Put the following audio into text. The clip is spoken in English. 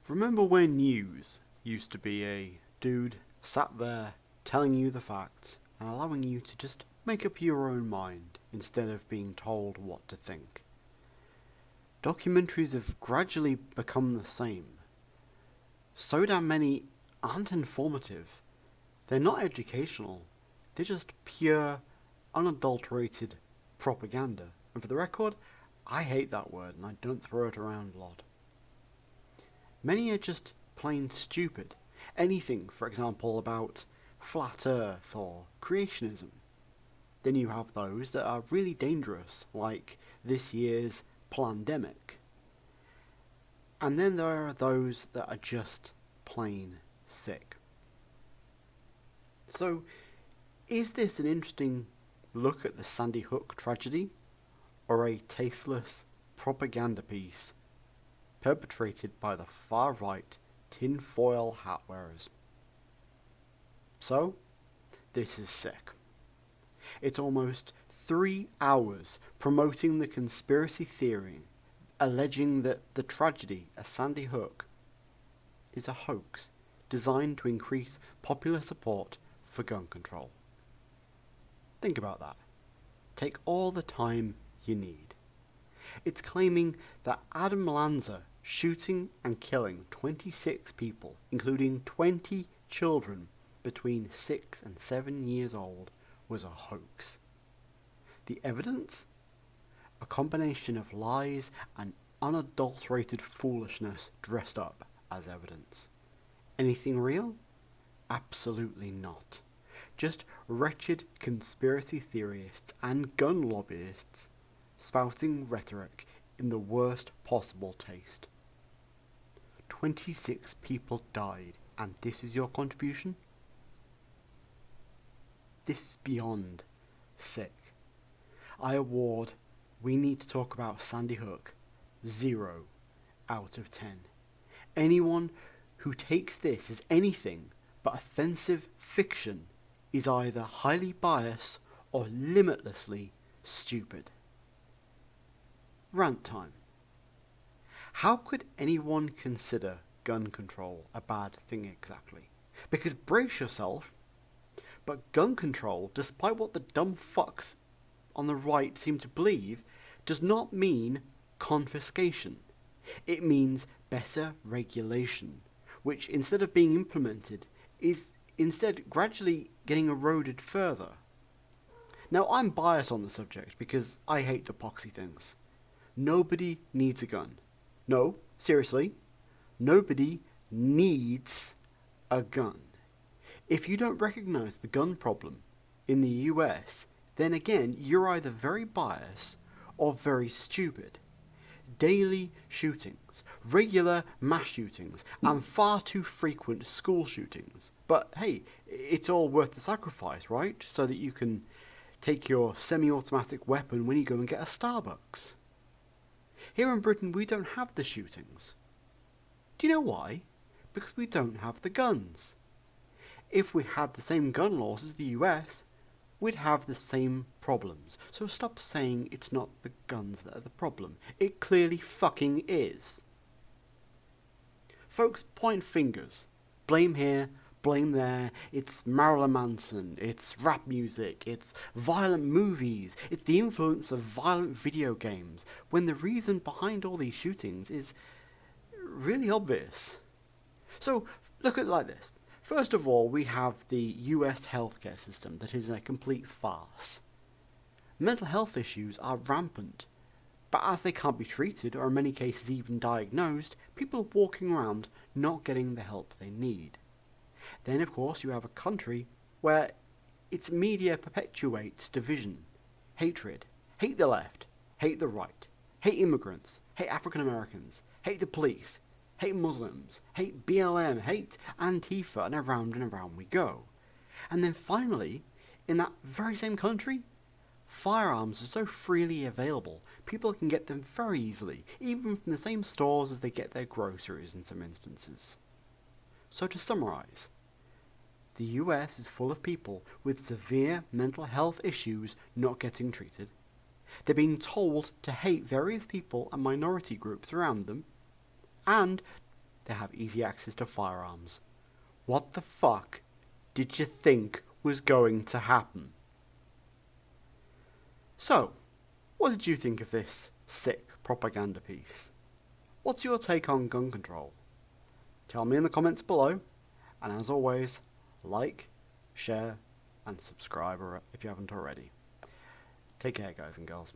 Remember when news used to be a dude sat there telling you the facts and allowing you to just make up your own mind instead of being told what to think? Documentaries have gradually become the same. So damn many aren't informative. They're not educational. They're just pure, unadulterated propaganda. And for the record, I hate that word and I don't throw it around a lot. Many are just plain stupid. Anything, for example, about flat earth or creationism. Then you have those that are really dangerous, like this year's plandemic. And then there are those that are just plain sick. So, is this an interesting look at the Sandy Hook tragedy, or a tasteless propaganda piece perpetrated by the far-right tinfoil hat wearers? So, this is sick. It's almost 3 hours promoting the conspiracy theory, alleging that the tragedy at Sandy Hook is a hoax designed to increase popular support for gun control. Think about that. Take all the time you need. It's claiming that Adam Lanza shooting and killing 26 people, including 20 children between 6 and 7 years old, was a hoax. The evidence? A combination of lies and unadulterated foolishness dressed up as evidence. Anything real? Absolutely not. Just wretched conspiracy theorists and gun lobbyists spouting rhetoric in the worst possible taste. 26 people died, and this is your contribution? This is beyond sick. I award We Need to Talk About Sandy Hook 0 out of 10. Anyone who takes this as anything but offensive fiction is either highly biased or limitlessly stupid. Rant time. How could anyone consider gun control a bad thing exactly? Because brace yourself, but gun control, despite what the dumb fucks on the right seem to believe, does not mean confiscation. It means better regulation, which instead of being implemented is instead gradually getting eroded further. Now, I'm biased on the subject because I hate the poxy things. Nobody needs a gun. No, seriously, nobody needs a gun. If you don't recognize the gun problem in the US, then again, you're either very biased or very stupid. Daily shootings, regular mass shootings, and far too frequent school shootings. But hey, it's all worth the sacrifice, right? So that you can take your semi-automatic weapon when you go and get a Starbucks. Here in Britain, we don't have the shootings. Do you know why? Because we don't have the guns. If we had the same gun laws as the US, we'd have the same problems. So stop saying it's not the guns that are the problem. It clearly fucking is. Folks point fingers. Blame here, blame there. It's Marilyn Manson, it's rap music, it's violent movies, it's the influence of violent video games, when the reason behind all these shootings is really obvious. So look at it like this. First of all, we have the US healthcare system that is a complete farce. Mental health issues are rampant, but as they can't be treated, or in many cases even diagnosed, people are walking around not getting the help they need. Then, of course, you have a country where its media perpetuates division, hatred, hate the left, hate the right, hate immigrants, hate African Americans, hate the police, hate Muslims, hate BLM, hate Antifa, and around we go. And then finally, in that very same country, firearms are so freely available, people can get them very easily, even from the same stores as they get their groceries in some instances. So to summarise, the US is full of people with severe mental health issues not getting treated. They're being told to hate various people and minority groups around them, and they have easy access to firearms. What the fuck did you think was going to happen? So, what did you think of this sick propaganda piece? What's your take on gun control? Tell me in the comments below, and as always, like, share, and subscribe if you haven't already. Take care, guys and girls.